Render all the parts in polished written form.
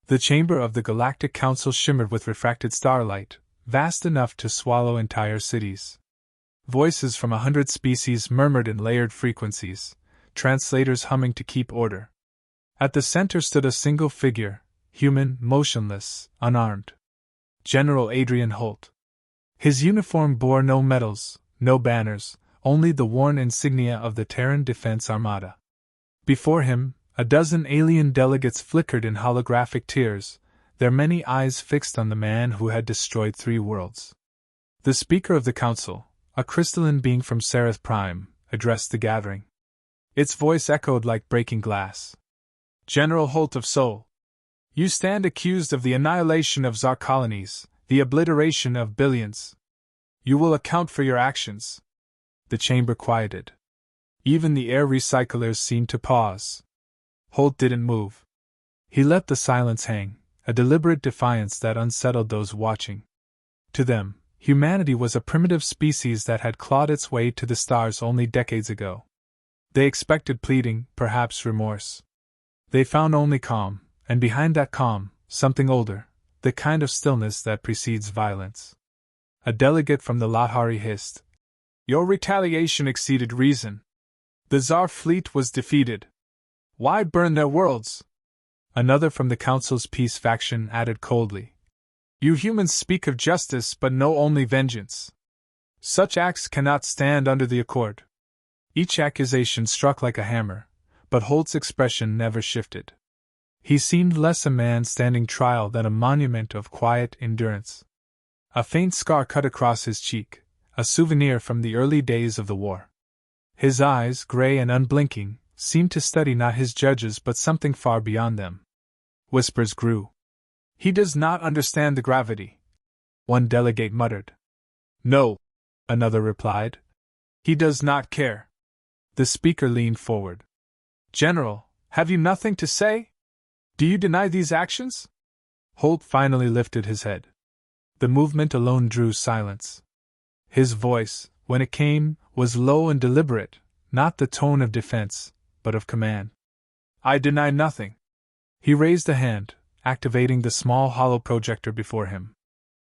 The chamber of the Galactic Council shimmered with refracted starlight, vast enough to swallow entire cities. Voices from 100 species murmured in layered frequencies, translators humming to keep order. At the center stood a single figure, human, motionless, unarmed. General Adrian Holt. His uniform bore no medals, no banners, only the worn insignia of the Terran Defense Armada. Before him, a dozen alien delegates flickered in holographic tears, their many eyes fixed on the man who had destroyed 3 worlds. The Speaker of the Council, a crystalline being from Seraph Prime, addressed the gathering. Its voice echoed like breaking glass. General Holt of Sol, you stand accused of the annihilation of Zar colonies, the obliteration of billions. You will account for your actions. The chamber quieted. Even the air recyclers seemed to pause. Holt didn't move. He let the silence hang, a deliberate defiance that unsettled those watching. To them, humanity was a primitive species that had clawed its way to the stars only decades ago. They expected pleading, perhaps remorse. They found only calm, and behind that calm, something older, the kind of stillness that precedes violence. A delegate from the Lahari hissed, "Your retaliation exceeded reason. The Tsar fleet was defeated. Why burn their worlds?" Another from the Council's peace faction added coldly, "You humans speak of justice but know only vengeance. Such acts cannot stand under the Accord." Each accusation struck like a hammer, but Holt's expression never shifted. He seemed less a man standing trial than a monument of quiet endurance. A faint scar cut across his cheek, a souvenir from the early days of the war. His eyes, gray and unblinking, seemed to study not his judges but something far beyond them. Whispers grew. "He does not understand the gravity," one delegate muttered. "No," another replied. "He does not care." The speaker leaned forward. "General, have you nothing to say? Do you deny these actions?" Holt finally lifted his head. The movement alone drew silence. His voice, when it came, was low and deliberate, not the tone of defense, but of command. "I deny nothing." He raised a hand, activating the small hollow projector before him.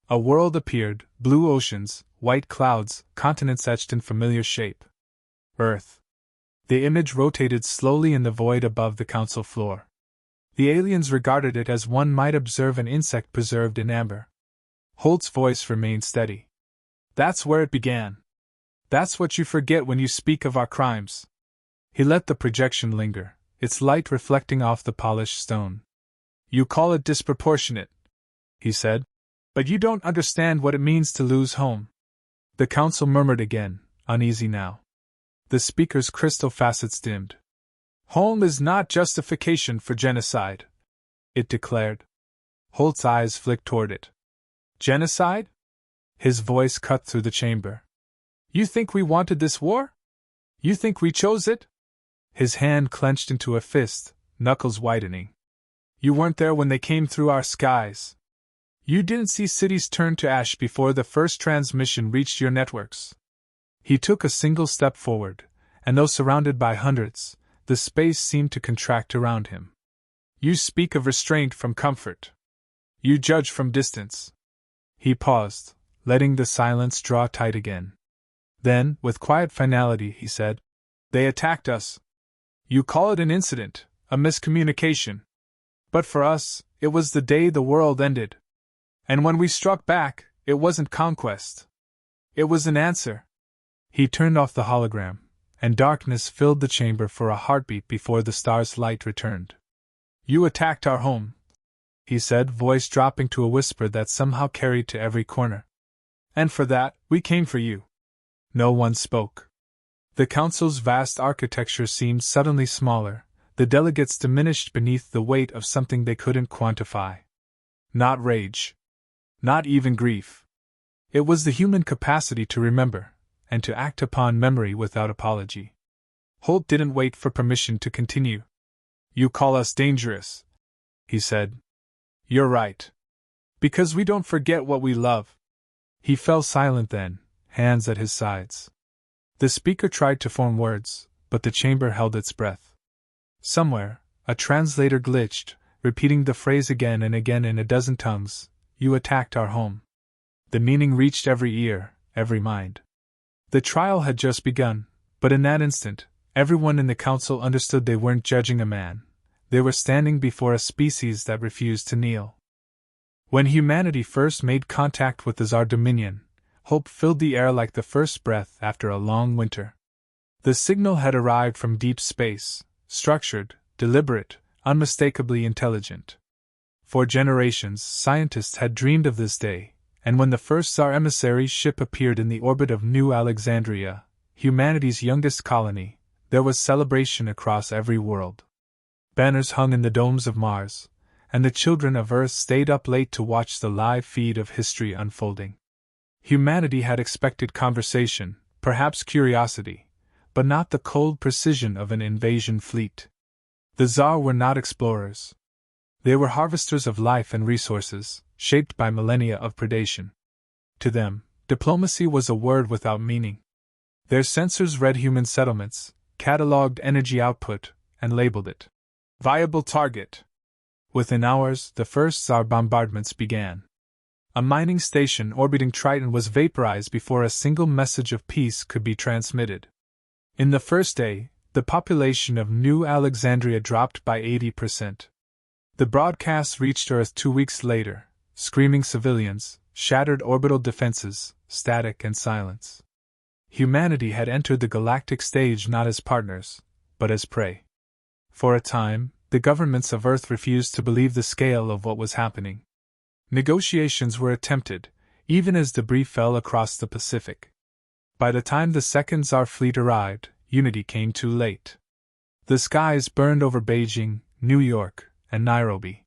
A world appeared, blue oceans, white clouds, continents etched in familiar shape. Earth. The image rotated slowly in the void above the council floor. The aliens regarded it as one might observe an insect preserved in amber. Holt's voice remained steady. "That's where it began. That's what you forget when you speak of our crimes." He let the projection linger, its light reflecting off the polished stone. "You call it disproportionate," he said, "but you don't understand what it means to lose home." The council murmured again, uneasy now. The speaker's crystal facets dimmed. "Home is not justification for genocide," it declared. Holt's eyes flicked toward it. "Genocide?" His voice cut through the chamber. "You think we wanted this war? You think we chose it?" His hand clenched into a fist, knuckles widening. "You weren't there when they came through our skies. You didn't see cities turn to ash before the first transmission reached your networks." He took a single step forward, and though surrounded by hundreds, the space seemed to contract around him. "You speak of restraint from comfort. You judge from distance." He paused, letting the silence draw tight again. Then, with quiet finality, he said, "They attacked us. You call it an incident, a miscommunication. But for us, it was the day the world ended. And when we struck back, it wasn't conquest. It was an answer." He turned off the hologram, and darkness filled the chamber for a heartbeat before the star's light returned. "You attacked our home," he said, voice dropping to a whisper that somehow carried to every corner. "And for that, we came for you." No one spoke. The council's vast architecture seemed suddenly smaller, the delegates diminished beneath the weight of something they couldn't quantify. Not rage. Not even grief. It was the human capacity to remember, and to act upon memory without apology. Holt didn't wait for permission to continue. "You call us dangerous," he said. "You're right. Because we don't forget what we love." He fell silent then, hands at his sides. The speaker tried to form words, but the chamber held its breath. Somewhere, a translator glitched, repeating the phrase again and again in a dozen tongues, "You attacked our home." The meaning reached every ear, every mind. The trial had just begun, but in that instant, everyone in the council understood they weren't judging a man. They were standing before a species that refused to kneel. When humanity first made contact with the Tsar Dominion, hope filled the air like the first breath after a long winter. The signal had arrived from deep space, structured, deliberate, unmistakably intelligent. For generations, scientists had dreamed of this day, and when the first Tsar emissary ship appeared in the orbit of New Alexandria, humanity's youngest colony, there was celebration across every world. Banners hung in the domes of Mars, and the children of Earth stayed up late to watch the live feed of history unfolding. Humanity had expected conversation, perhaps curiosity, but not the cold precision of an invasion fleet. The Tsar were not explorers. They were harvesters of life and resources, shaped by millennia of predation. To them, diplomacy was a word without meaning. Their sensors read human settlements, catalogued energy output, and labeled it viable target. Within hours, the first Tsar bombardments began. A mining station orbiting Triton was vaporized before a single message of peace could be transmitted. In the first day, the population of New Alexandria dropped by 80%. The broadcasts reached Earth 2 weeks later, screaming civilians, shattered orbital defenses, static and silence. Humanity had entered the galactic stage not as partners, but as prey. For a time, the governments of Earth refused to believe the scale of what was happening. Negotiations were attempted, even as debris fell across the Pacific. By the time the second Tsar fleet arrived, unity came too late. The skies burned over Beijing, New York, and Nairobi.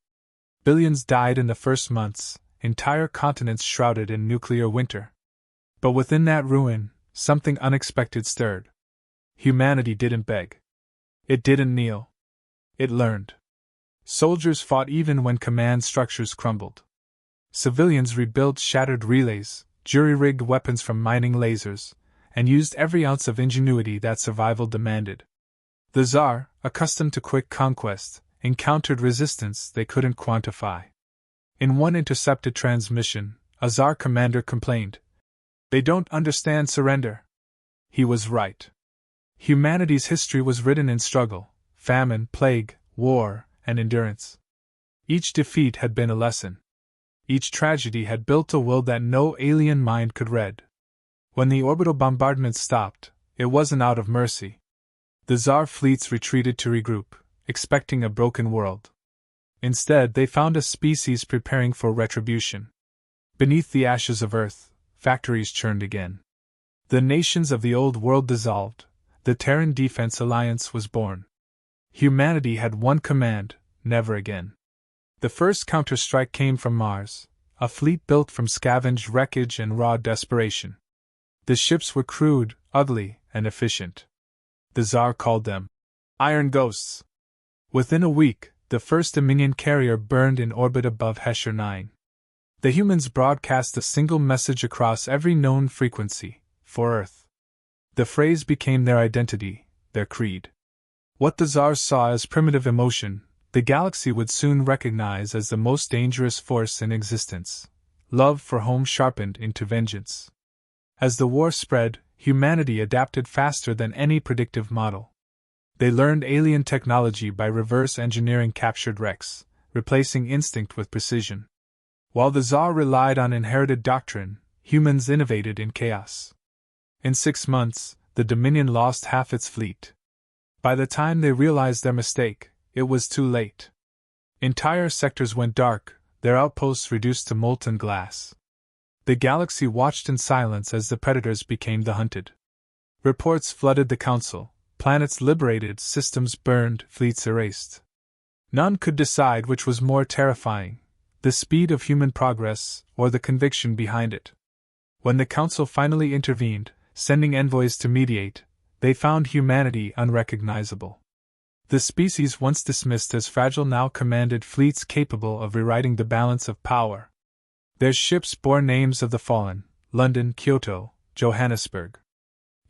Billions died in the first months, entire continents shrouded in nuclear winter. But within that ruin, something unexpected stirred. Humanity didn't beg. It didn't kneel. It learned. Soldiers fought even when command structures crumbled. Civilians rebuilt shattered relays, jury-rigged weapons from mining lasers, and used every ounce of ingenuity that survival demanded. The Tsar, accustomed to quick conquest, encountered resistance they couldn't quantify. In one intercepted transmission, a Tsar commander complained, "They don't understand surrender." He was right. Humanity's history was written in struggle, famine, plague, war, and endurance. Each defeat had been a lesson. Each tragedy had built a will that no alien mind could read. When the orbital bombardment stopped, it wasn't out of mercy. The Tsar fleets retreated to regroup, expecting a broken world. Instead, they found a species preparing for retribution. Beneath the ashes of Earth, factories churned again. The nations of the old world dissolved, the Terran Defense Alliance was born. Humanity had one command: never again. The first counterstrike came from Mars, a fleet built from scavenged wreckage and raw desperation. The ships were crude, ugly, and efficient. The Tsar called them Iron Ghosts. Within a week, the first Dominion carrier burned in orbit above HFY. The humans broadcast a single message across every known frequency: for Earth. The phrase became their identity, their creed. What the Tsars saw as primitive emotion, the galaxy would soon recognize as the most dangerous force in existence. Love for home sharpened into vengeance. As the war spread, humanity adapted faster than any predictive model. They learned alien technology by reverse engineering captured wrecks, replacing instinct with precision. While the Tsar relied on inherited doctrine, humans innovated in chaos. In 6 months, the Dominion lost half its fleet. By the time they realized their mistake, it was too late. Entire sectors went dark, their outposts reduced to molten glass. The galaxy watched in silence as the predators became the hunted. Reports flooded the council, planets liberated, systems burned, fleets erased. None could decide which was more terrifying: the speed of human progress, or the conviction behind it. When the council finally intervened, sending envoys to mediate, they found humanity unrecognizable. The species once dismissed as fragile now commanded fleets capable of rewriting the balance of power. Their ships bore names of the fallen: London, Kyoto, Johannesburg.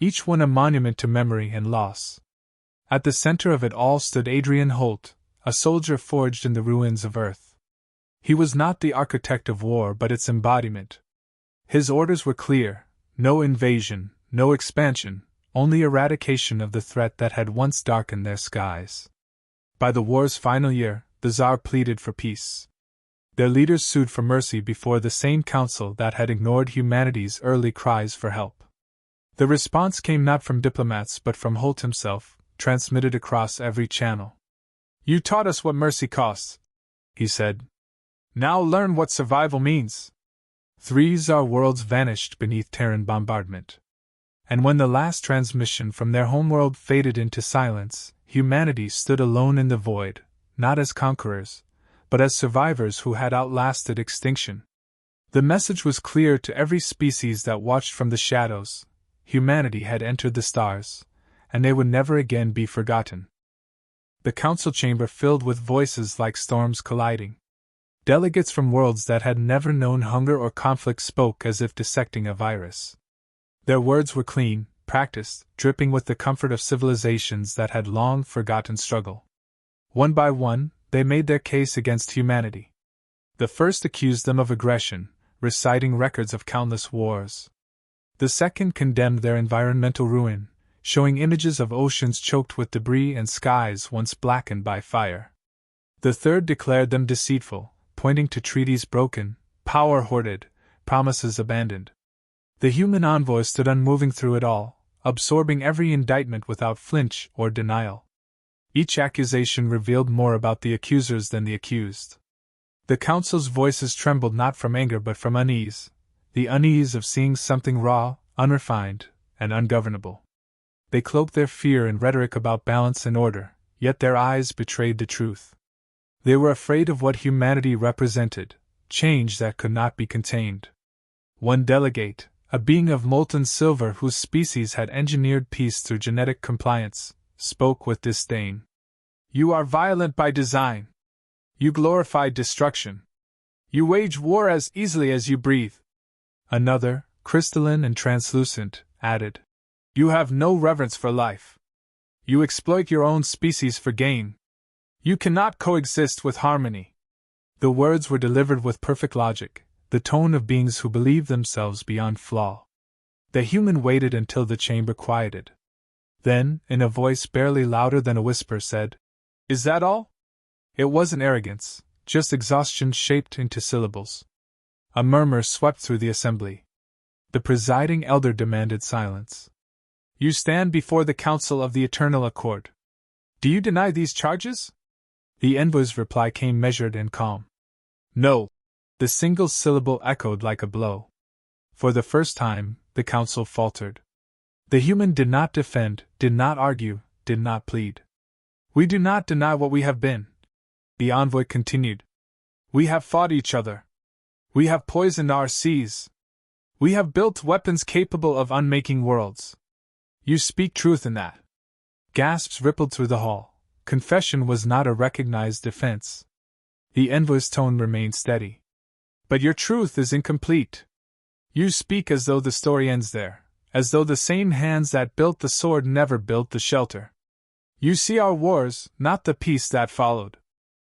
Each one a monument to memory and loss. At the center of it all stood Adrian Holt, a soldier forged in the ruins of Earth. He was not the architect of war but its embodiment. His orders were clear: no invasion, no expansion, only eradication of the threat that had once darkened their skies. By the war's final year, the Tsar pleaded for peace. Their leaders sued for mercy before the same council that had ignored humanity's early cries for help. The response came not from diplomats but from Holt himself, transmitted across every channel. "You taught us what mercy costs," he said. "Now learn what survival means." 3 Tsar worlds vanished beneath Terran bombardment. And when the last transmission from their homeworld faded into silence, humanity stood alone in the void, not as conquerors, but as survivors who had outlasted extinction. The message was clear to every species that watched from the shadows: humanity had entered the stars, and they would never again be forgotten. The council chamber filled with voices like storms colliding. Delegates from worlds that had never known hunger or conflict spoke as if dissecting a virus. Their words were clean, practiced, dripping with the comfort of civilizations that had long forgotten struggle. One by one, they made their case against humanity. The first accused them of aggression, reciting records of countless wars. The second condemned their environmental ruin, showing images of oceans choked with debris and skies once blackened by fire. The third declared them deceitful, pointing to treaties broken, power hoarded, promises abandoned. The human envoy stood unmoving through it all, absorbing every indictment without flinch or denial. Each accusation revealed more about the accusers than the accused. The council's voices trembled not from anger but from unease, the unease of seeing something raw, unrefined, and ungovernable. They cloaked their fear in rhetoric about balance and order, yet their eyes betrayed the truth. They were afraid of what humanity represented, change that could not be contained. One delegate, a being of molten silver whose species had engineered peace through genetic compliance, spoke with disdain. "You are violent by design. You glorify destruction. You wage war as easily as you breathe." Another, crystalline and translucent, added, "You have no reverence for life. You exploit your own species for gain. You cannot coexist with harmony." The words were delivered with perfect logic, the tone of beings who believed themselves beyond flaw. The human waited until the chamber quieted. Then, in a voice barely louder than a whisper, said, "Is that all?" It wasn't arrogance, just exhaustion shaped into syllables. A murmur swept through the assembly. The presiding elder demanded silence. "You stand before the council of the Eternal Accord. Do you deny these charges?" The envoy's reply came measured and calm. "No." The single syllable echoed like a blow. For the first time, the council faltered. The human did not defend, did not argue, did not plead. "We do not deny what we have been," the envoy continued. "We have fought each other. We have poisoned our seas. We have built weapons capable of unmaking worlds. You speak truth in that." Gasps rippled through the hall. Confession was not a recognized defense. The envoy's tone remained steady. "But your truth is incomplete. You speak as though the story ends there, as though the same hands that built the sword never built the shelter. You see our wars, not the peace that followed.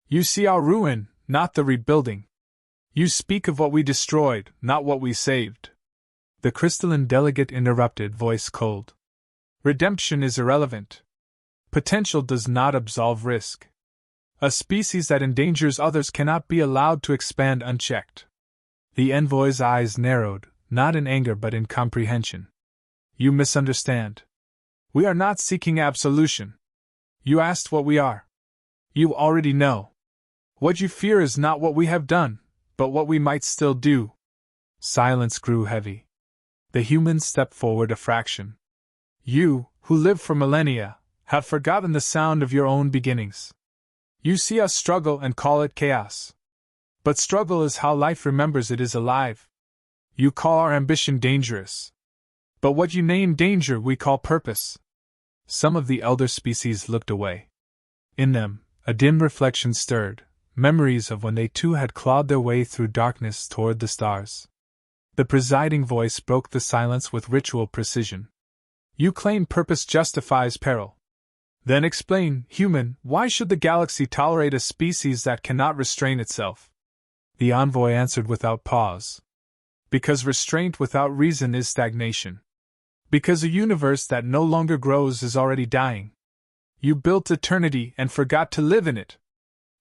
You see our ruin, not the rebuilding. You speak of what we destroyed, not what we saved." The crystalline delegate interrupted, voice cold. "Redemption is irrelevant. Potential does not absolve risk. A species that endangers others cannot be allowed to expand unchecked." The envoy's eyes narrowed, not in anger but in comprehension. "You misunderstand. We are not seeking absolution. You asked what we are. You already know. What you fear is not what we have done, but what we might still do." Silence grew heavy. The humans stepped forward a fraction. "You, who lived for millennia, have forgotten the sound of your own beginnings. You see us struggle and call it chaos. But struggle is how life remembers it is alive. You call our ambition dangerous. But what you name danger we call purpose." Some of the elder species looked away. In them, a dim reflection stirred, memories of when they too had clawed their way through darkness toward the stars. The presiding voice broke the silence with ritual precision. "You claim purpose justifies peril. Then explain, human, why should the galaxy tolerate a species that cannot restrain itself? The envoy answered without pause. Because restraint without reason is stagnation. Because a universe that no longer grows is already dying. You built eternity and forgot to live in it.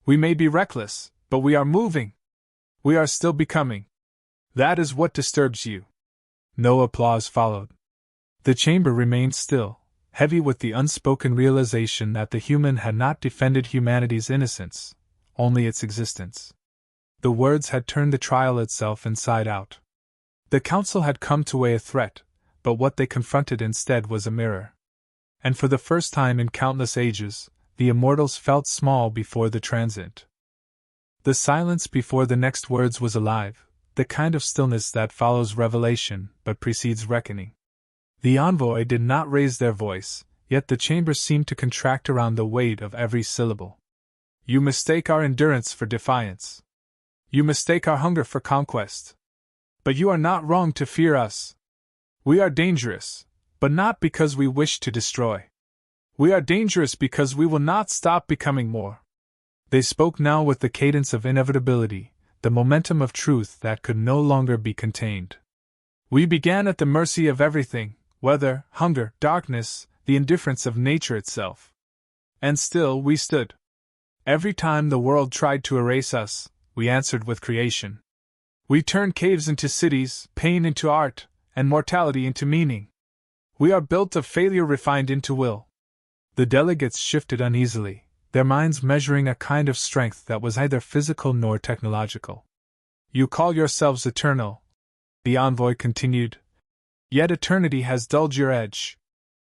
We may be reckless, but we are moving. We are still becoming. That is what disturbs you. No applause followed. The chamber remained still, heavy with the unspoken realization that the human had not defended humanity's innocence, only its existence. The words had turned the trial itself inside out. The council had come to weigh a threat, but what they confronted instead was a mirror. And for the first time in countless ages, the immortals felt small before the transient. The silence before the next words was alive, the kind of stillness that follows revelation but precedes reckoning. The envoy did not raise their voice, yet the chamber seemed to contract around the weight of every syllable. You mistake our endurance for defiance. You mistake our hunger for conquest. But you are not wrong to fear us. We are dangerous, but not because we wish to destroy. We are dangerous because we will not stop becoming more. They spoke now with the cadence of inevitability, the momentum of truth that could no longer be contained. We began at the mercy of everything, weather, hunger, darkness, the indifference of nature itself. And still we stood. Every time the world tried to erase us, we answered with creation. We turned caves into cities, pain into art, and mortality into meaning. We are built of failure refined into will. The delegates shifted uneasily, their minds measuring a kind of strength that was neither physical nor technological. You call yourselves eternal, the envoy continued, yet eternity has dulled your edge.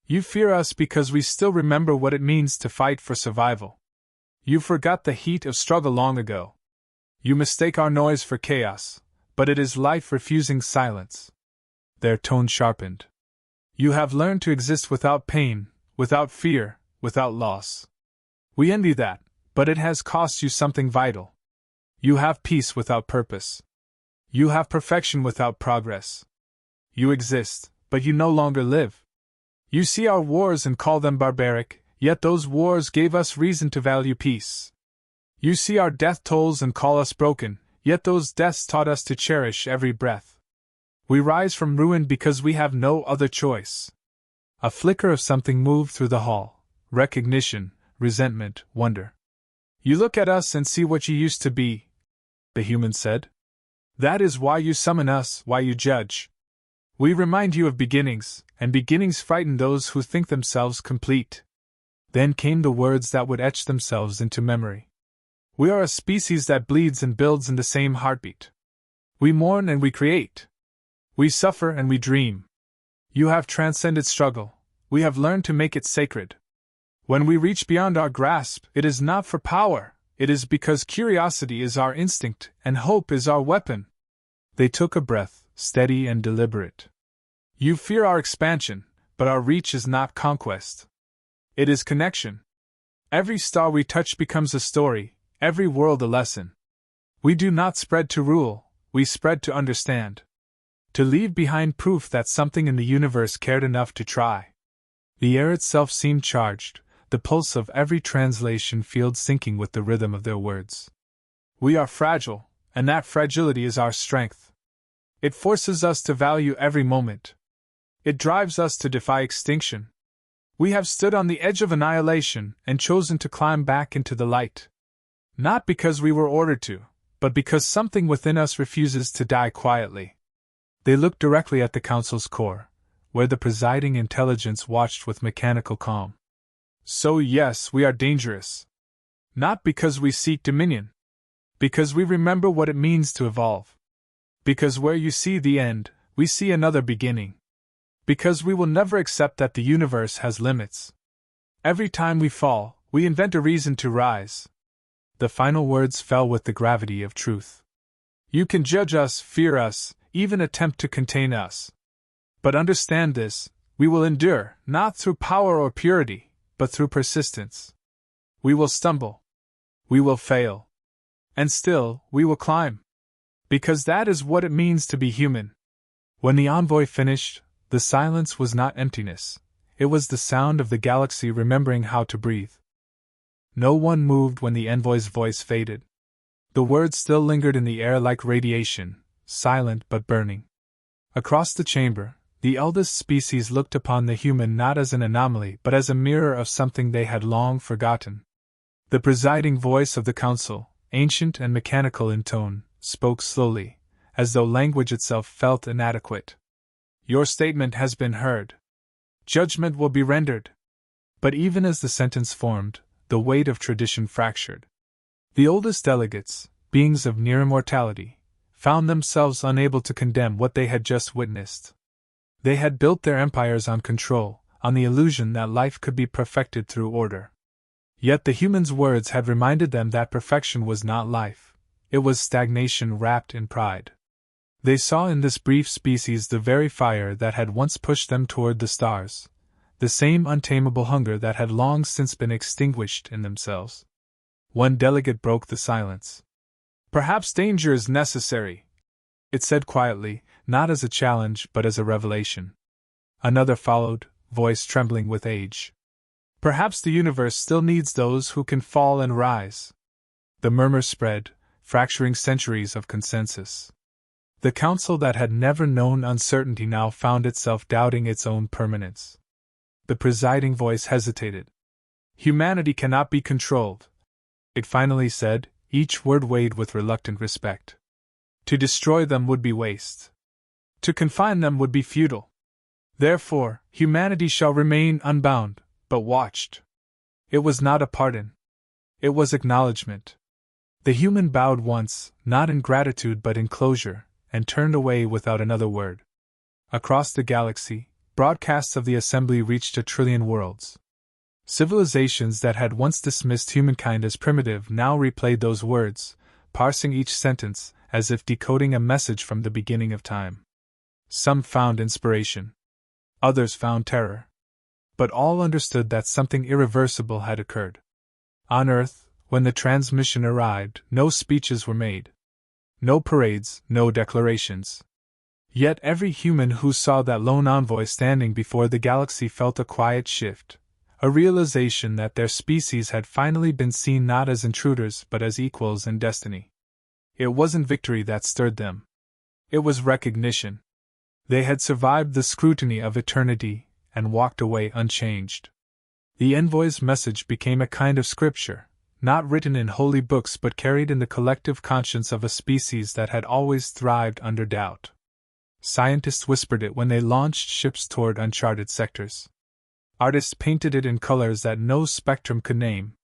You fear us because we still remember what it means to fight for survival. You forgot the heat of struggle long ago. You mistake our noise for chaos, but it is life refusing silence. Their tone sharpened. You have learned to exist without pain, without fear, without loss. We envy that, but it has cost you something vital. You have peace without purpose. You have perfection without progress. You exist, but you no longer live. You see our wars and call them barbaric, yet those wars gave us reason to value peace. You see our death tolls and call us broken, yet those deaths taught us to cherish every breath. We rise from ruin because we have no other choice. A flicker of something moved through the hall. Recognition, resentment, wonder. You look at us and see what you used to be, the human said. That is why you summon us, why you judge. We remind you of beginnings, and beginnings frighten those who think themselves complete. Then came the words that would etch themselves into memory. We are a species that bleeds and builds in the same heartbeat. We mourn and we create. We suffer and we dream. You have transcended struggle. We have learned to make it sacred. When we reach beyond our grasp, it is not for power, it is because curiosity is our instinct and hope is our weapon. They took a breath, steady and deliberate. You fear our expansion, but our reach is not conquest. It is connection. Every star we touch becomes a story, every world a lesson. We do not spread to rule, we spread to understand. To leave behind proof that something in the universe cared enough to try. The air itself seemed charged, the pulse of every translation field syncing with the rhythm of their words. We are fragile, and that fragility is our strength. It forces us to value every moment. It drives us to defy extinction. We have stood on the edge of annihilation and chosen to climb back into the light. Not because we were ordered to, but because something within us refuses to die quietly. They looked directly at the council's core, where the presiding intelligence watched with mechanical calm. So yes, we are dangerous. Not because we seek dominion. Because we remember what it means to evolve. Because where you see the end, we see another beginning. Because we will never accept that the universe has limits. Every time we fall, we invent a reason to rise. The final words fell with the gravity of truth. You can judge us, fear us, even attempt to contain us. But understand this, we will endure, not through power or purity, but through persistence. We will stumble. We will fail. And still, we will climb. Because that is what it means to be human. When the envoy finished, the silence was not emptiness. It was the sound of the galaxy remembering how to breathe. No one moved when the envoy's voice faded. The words still lingered in the air like radiation, silent but burning. Across the chamber, the eldest species looked upon the human not as an anomaly but as a mirror of something they had long forgotten. The presiding voice of the council, ancient and mechanical in tone, spoke slowly, as though language itself felt inadequate. "Your statement has been heard. Judgment will be rendered." But even as the sentence formed, the weight of tradition fractured. The oldest delegates, beings of near immortality, found themselves unable to condemn what they had just witnessed. They had built their empires on control, on the illusion that life could be perfected through order. Yet the humans' words had reminded them that perfection was not life, it was stagnation wrapped in pride. They saw in this brief species the very fire that had once pushed them toward the stars, the same untamable hunger that had long since been extinguished in themselves. One delegate broke the silence. "Perhaps danger is necessary," it said quietly, not as a challenge but as a revelation. Another followed, voice trembling with age. "Perhaps the universe still needs those who can fall and rise." The murmur spread, fracturing centuries of consensus. The council that had never known uncertainty now found itself doubting its own permanence. The presiding voice hesitated. "Humanity cannot be controlled," it finally said, each word weighed with reluctant respect. "To destroy them would be waste. To confine them would be futile. Therefore, humanity shall remain unbound, but watched." It was not a pardon. It was acknowledgement. The human bowed once, not in gratitude but in closure, and turned away without another word. Across the galaxy, broadcasts of the assembly reached 1,000,000,000,000 worlds. Civilizations that had once dismissed humankind as primitive now replayed those words, parsing each sentence as if decoding a message from the beginning of time. Some found inspiration. Others found terror. But all understood that something irreversible had occurred. On Earth, when the transmission arrived, no speeches were made. No parades, no declarations. Yet every human who saw that lone envoy standing before the galaxy felt a quiet shift, a realization that their species had finally been seen not as intruders but as equals in destiny. It wasn't victory that stirred them. It was recognition. They had survived the scrutiny of eternity and walked away unchanged. The envoy's message became a kind of scripture, not written in holy books but carried in the collective conscience of a species that had always thrived under doubt. Scientists whispered it when they launched ships toward uncharted sectors. Artists painted it in colors that no spectrum could name.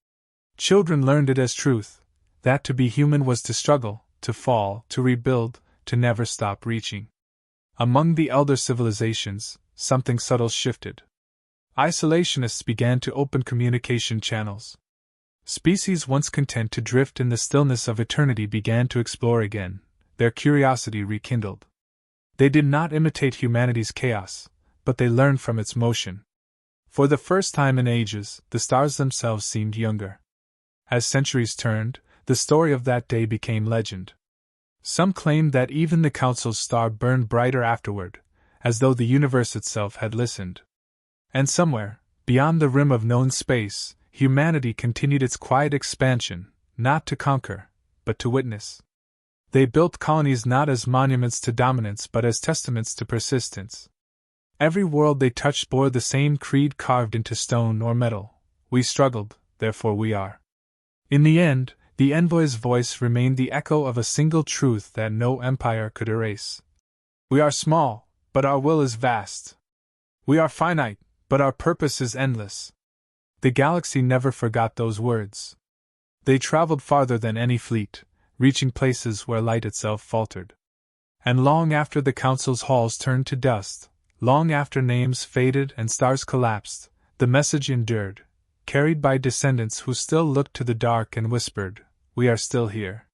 Children learned it as truth, that to be human was to struggle, to fall, to rebuild, to never stop reaching. Among the elder civilizations, something subtle shifted. Isolationists began to open communication channels. Species once content to drift in the stillness of eternity began to explore again, their curiosity rekindled. They did not imitate humanity's chaos, but they learned from its motion. For the first time in ages, the stars themselves seemed younger. As centuries turned, the story of that day became legend. Some claimed that even the council's star burned brighter afterward, as though the universe itself had listened. And somewhere, beyond the rim of known space, humanity continued its quiet expansion, not to conquer, but to witness. They built colonies not as monuments to dominance but as testaments to persistence. Every world they touched bore the same creed carved into stone or metal: we struggled, therefore we are. In the end, the envoy's voice remained the echo of a single truth that no empire could erase. We are small, but our will is vast. We are finite, but our purpose is endless. The galaxy never forgot those words. They traveled farther than any fleet, reaching places where light itself faltered. And long after the council's halls turned to dust, long after names faded and stars collapsed, the message endured, carried by descendants who still looked to the dark and whispered, "We are still here."